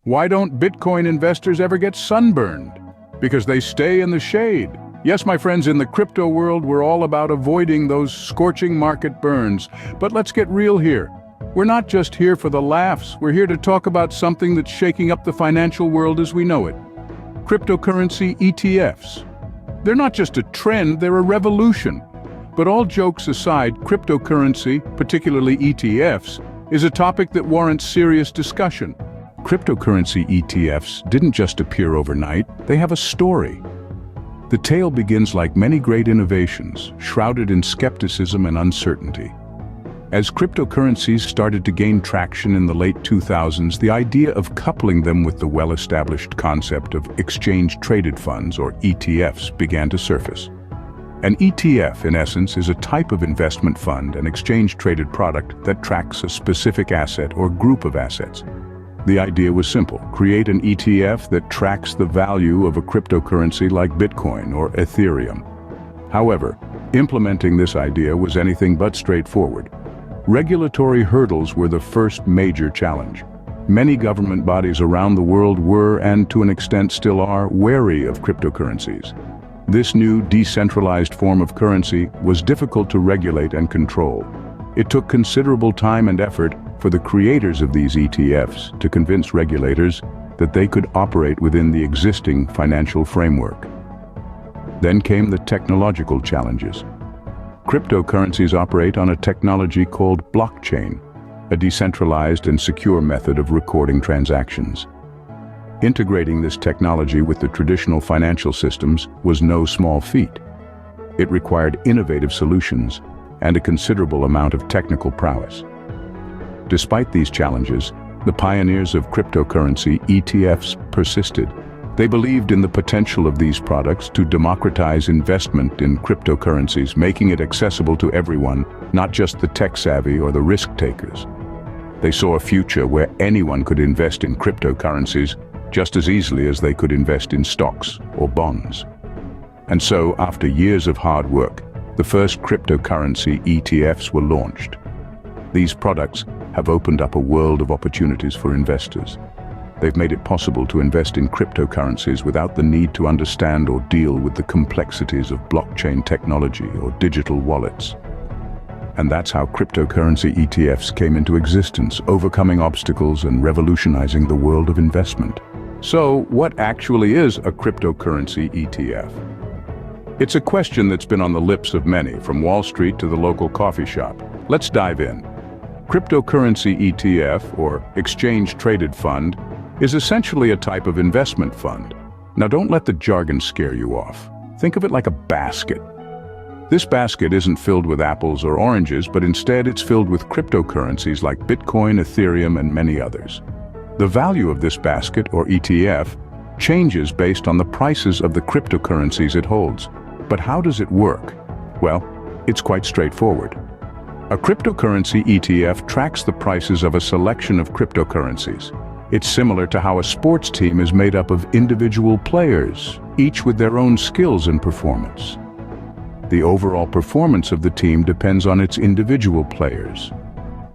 Why don't Bitcoin investors ever get sunburned? Because they stay in the shade. Yes, my friends, in the crypto world, we're all about avoiding those scorching market burns. But let's get real here. We're not just here for the laughs. We're here to talk about something that's shaking up the financial world as we know it. Cryptocurrency ETFs. They're not just a trend, they're a revolution. But all jokes aside, cryptocurrency, particularly ETFs, is a topic that warrants serious discussion. Cryptocurrency ETFs didn't just appear overnight, they have a story. The tale begins like many great innovations, shrouded in skepticism and uncertainty. As cryptocurrencies started to gain traction in the late 2000s, the idea of coupling them with the well-established concept of exchange-traded funds, or ETFs, began to surface. An ETF, in essence, is a type of investment fund, an exchange-traded product that tracks a specific asset or group of assets. The idea was simple: create an ETF that tracks the value of a cryptocurrency like Bitcoin or Ethereum. However, implementing this idea was anything but straightforward. Regulatory hurdles were the first major challenge. Many government bodies around the world were, and to an extent still are, wary of cryptocurrencies. This new decentralized form of currency was difficult to regulate and control. It took considerable time and effort for the creators of these ETFs to convince regulators that they could operate within the existing financial framework. Then came the technological challenges. Cryptocurrencies operate on a technology called blockchain, a decentralized and secure method of recording transactions. Integrating this technology with the traditional financial systems was no small feat. It required innovative solutions and a considerable amount of technical prowess. Despite these challenges, the pioneers of cryptocurrency ETFs persisted. They believed in the potential of these products to democratize investment in cryptocurrencies, making it accessible to everyone, not just the tech-savvy or the risk-takers. They saw a future where anyone could invest in cryptocurrencies just as easily as they could invest in stocks or bonds. And so, after years of hard work, the first cryptocurrency ETFs were launched. These products have opened up a world of opportunities for investors. They've made it possible to invest in cryptocurrencies without the need to understand or deal with the complexities of blockchain technology or digital wallets. And that's how cryptocurrency ETFs came into existence, overcoming obstacles and revolutionizing the world of investment. So, what actually is a cryptocurrency ETF? It's a question that's been on the lips of many, from Wall Street to the local coffee shop. Let's dive in. Cryptocurrency ETF, or exchange-traded fund, is essentially a type of investment fund. Now, don't let the jargon scare you off. Think of it like a basket. This basket isn't filled with apples or oranges, but instead it's filled with cryptocurrencies like Bitcoin, Ethereum, and many others. The value of this basket, or ETF, changes based on the prices of the cryptocurrencies it holds. But how does it work? Well, it's quite straightforward. A cryptocurrency ETF tracks the prices of a selection of cryptocurrencies. It's similar to how a sports team is made up of individual players, each with their own skills and performance. The overall performance of the team depends on its individual players.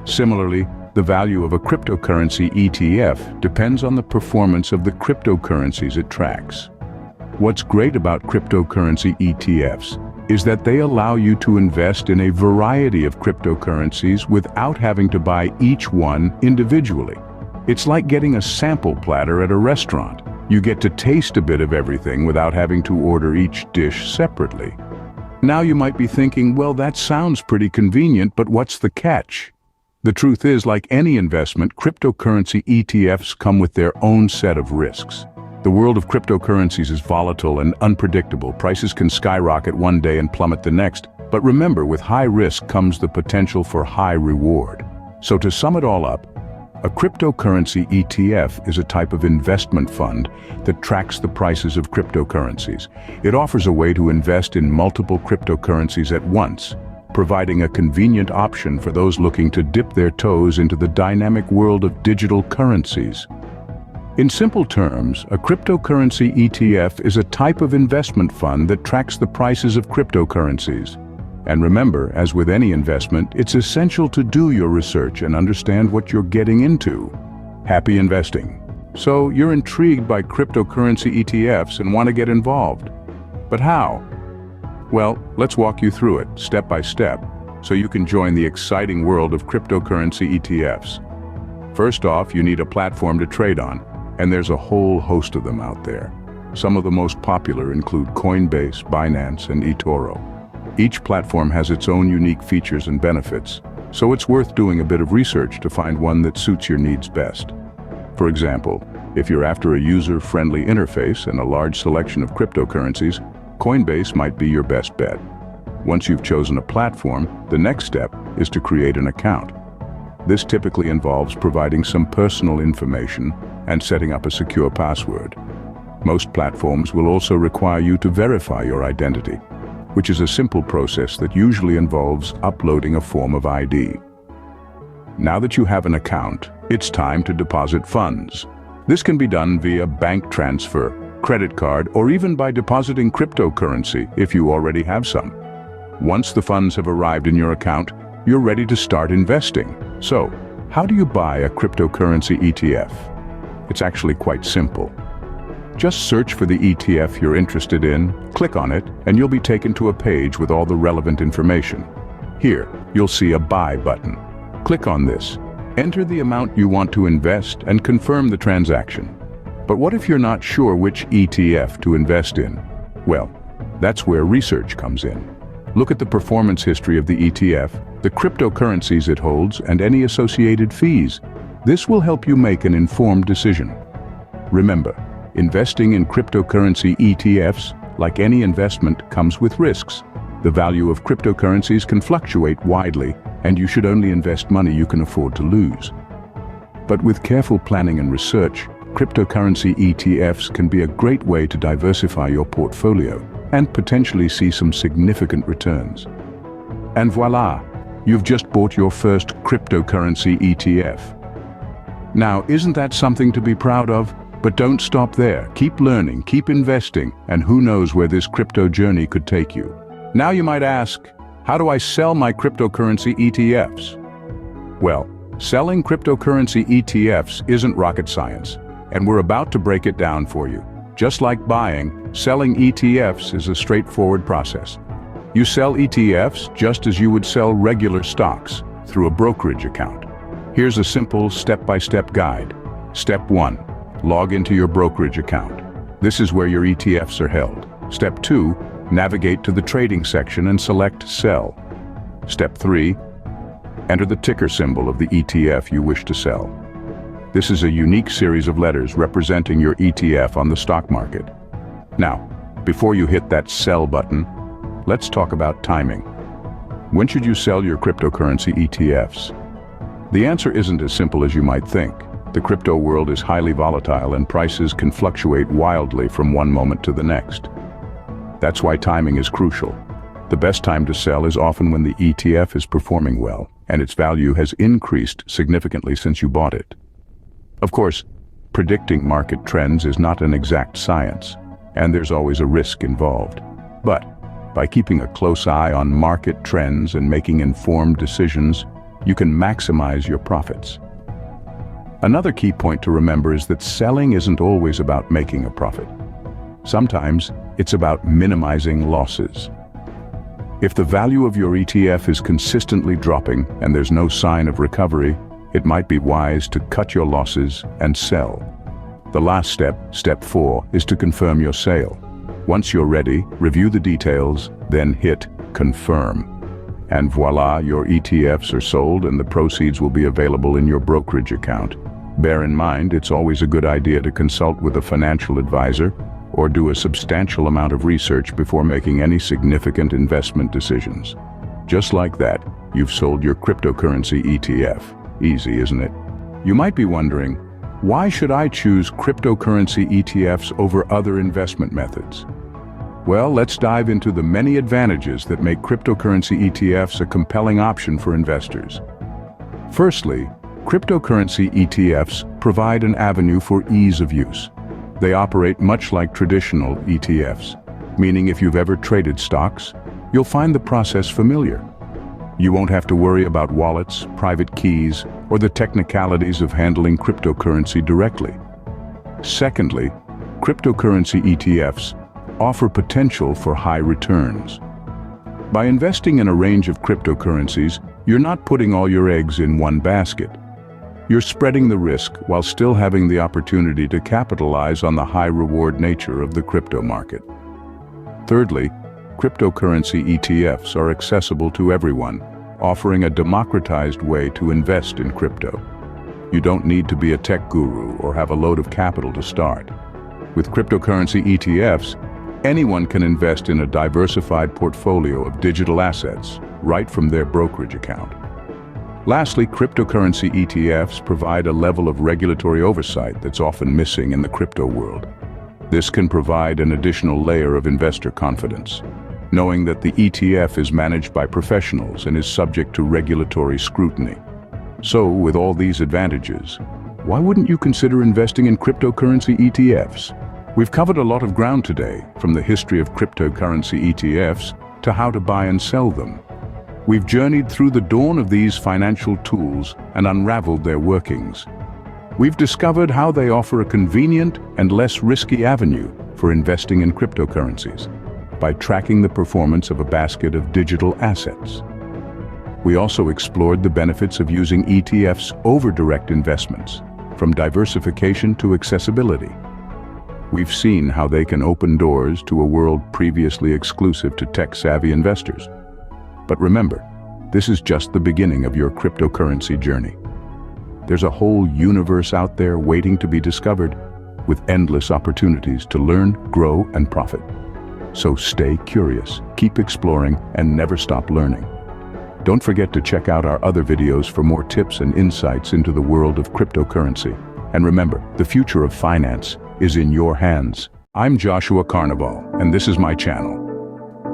Similarly, the value of a cryptocurrency ETF depends on the performance of the cryptocurrencies it tracks. What's great about cryptocurrency ETFs is that they allow you to invest in a variety of cryptocurrencies without having to buy each one individually. It's like getting a sample platter at a restaurant. You get to taste a bit of everything without having to order each dish separately. Now you might be thinking, well, that sounds pretty convenient, but what's the catch? The truth is, like any investment, cryptocurrency ETFs come with their own set of risks. The world of cryptocurrencies is volatile and unpredictable. Prices can skyrocket one day and plummet the next. But remember, with high risk comes the potential for high reward. So to sum it all up, a cryptocurrency ETF is a type of investment fund that tracks the prices of cryptocurrencies. It offers a way to invest in multiple cryptocurrencies at once, providing a convenient option for those looking to dip their toes into the dynamic world of digital currencies. In simple terms, a cryptocurrency ETF is a type of investment fund that tracks the prices of cryptocurrencies. And remember, as with any investment, it's essential to do your research and understand what you're getting into. Happy investing! So you're intrigued by cryptocurrency ETFs and want to get involved. But how? Well, let's walk you through it, step by step, so you can join the exciting world of cryptocurrency ETFs. First off, you need a platform to trade on, and there's a whole host of them out there. Some of the most popular include Coinbase, Binance, and eToro. Each platform has its own unique features and benefits, so it's worth doing a bit of research to find one that suits your needs best. For example, if you're after a user-friendly interface and a large selection of cryptocurrencies, Coinbase might be your best bet. Once you've chosen a platform, the next step is to create an account. This typically involves providing some personal information and setting up a secure password. Most platforms will also require you to verify your identity, which is a simple process that usually involves uploading a form of ID. Now that you have an account, it's time to deposit funds. This can be done via bank transfer, credit card, or even by depositing cryptocurrency if you already have some. Once the funds have arrived in your account, you're ready to start investing. So, how do you buy a cryptocurrency ETF? It's actually quite simple. Just search for the ETF you're interested in, click on it, and you'll be taken to a page with all the relevant information. Here, you'll see a Buy button. Click on this. Enter the amount you want to invest and confirm the transaction. But what if you're not sure which ETF to invest in? Well, that's where research comes in. Look at the performance history of the ETF, the cryptocurrencies it holds, and any associated fees. This will help you make an informed decision. Remember, investing in cryptocurrency ETFs, like any investment, comes with risks. The value of cryptocurrencies can fluctuate widely, and you should only invest money you can afford to lose. But with careful planning and research, cryptocurrency ETFs can be a great way to diversify your portfolio and potentially see some significant returns. And voila, you've just bought your first cryptocurrency ETF. Now, isn't that something to be proud of? But don't stop there. Keep learning, keep investing, and who knows where this crypto journey could take you. Now you might ask, how do I sell my cryptocurrency ETFs? Well, selling cryptocurrency ETFs isn't rocket science, and we're about to break it down for you. Just like buying, selling ETFs is a straightforward process. You sell ETFs just as you would sell regular stocks, through a brokerage account. Here's a simple step-by-step guide. Step 1. Log into your brokerage account. This is where your ETFs are held. Step 2. Navigate to the trading section and select Sell. Step 3. Enter the ticker symbol of the ETF you wish to sell. This is a unique series of letters representing your ETF on the stock market. Now, before you hit that Sell button, let's talk about timing. When should you sell your cryptocurrency ETFs? The answer isn't as simple as you might think. The crypto world is highly volatile and prices can fluctuate wildly from one moment to the next. That's why timing is crucial. The best time to sell is often when the ETF is performing well and its value has increased significantly since you bought it. Of course, predicting market trends is not an exact science, and there's always a risk involved. But by keeping a close eye on market trends and making informed decisions, you can maximize your profits. Another key point to remember is that selling isn't always about making a profit. Sometimes it's about minimizing losses. If the value of your ETF is consistently dropping and there's no sign of recovery, it might be wise to cut your losses and sell. The last step, step 4, is to confirm your sale. Once you're ready, review the details, then hit Confirm. And voila, your ETFs are sold and the proceeds will be available in your brokerage account. Bear in mind, it's always a good idea to consult with a financial advisor or do a substantial amount of research before making any significant investment decisions. Just like that, you've sold your cryptocurrency ETF. Easy, isn't it? You might be wondering, why should I choose cryptocurrency ETFs over other investment methods? Well, let's dive into the many advantages that make cryptocurrency ETFs a compelling option for investors. Firstly, cryptocurrency ETFs provide an avenue for ease of use. They operate much like traditional ETFs, meaning if you've ever traded stocks, you'll find the process familiar. You won't have to worry about wallets, private keys, or the technicalities of handling cryptocurrency directly. Secondly, cryptocurrency ETFs offer potential for high returns. By investing in a range of cryptocurrencies, you're not putting all your eggs in one basket. You're spreading the risk while still having the opportunity to capitalize on the high-reward nature of the crypto market. Thirdly, cryptocurrency ETFs are accessible to everyone, offering a democratized way to invest in crypto. You don't need to be a tech guru or have a load of capital to start. With cryptocurrency ETFs, anyone can invest in a diversified portfolio of digital assets right from their brokerage account. Lastly, cryptocurrency ETFs provide a level of regulatory oversight that's often missing in the crypto world. This can provide an additional layer of investor confidence, knowing that the ETF is managed by professionals and is subject to regulatory scrutiny. So, with all these advantages, why wouldn't you consider investing in cryptocurrency ETFs? We've covered a lot of ground today, from the history of cryptocurrency ETFs to how to buy and sell them. We've journeyed through the dawn of these financial tools and unraveled their workings. We've discovered how they offer a convenient and less risky avenue for investing in cryptocurrencies by tracking the performance of a basket of digital assets. We also explored the benefits of using ETFs over direct investments, from diversification to accessibility. We've seen how they can open doors to a world previously exclusive to tech-savvy investors. But remember, this is just the beginning of your cryptocurrency journey. There's a whole universe out there waiting to be discovered, with endless opportunities to learn, grow, and profit. So stay curious, keep exploring, and never stop learning. Don't forget to check out our other videos for more tips and insights into the world of cryptocurrency. And remember, the future of finance is in your hands. I'm Joshua Carnival, and this is my channel.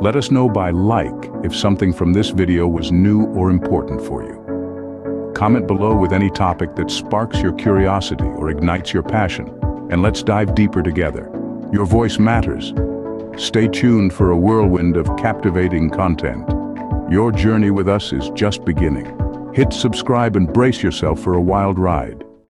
Let us know by like if something from this video was new or important for you. Comment below with any topic that sparks your curiosity or ignites your passion, and let's dive deeper together. Your voice matters. Stay tuned for a whirlwind of captivating content. Your journey with us is just beginning. Hit subscribe and brace yourself for a wild ride.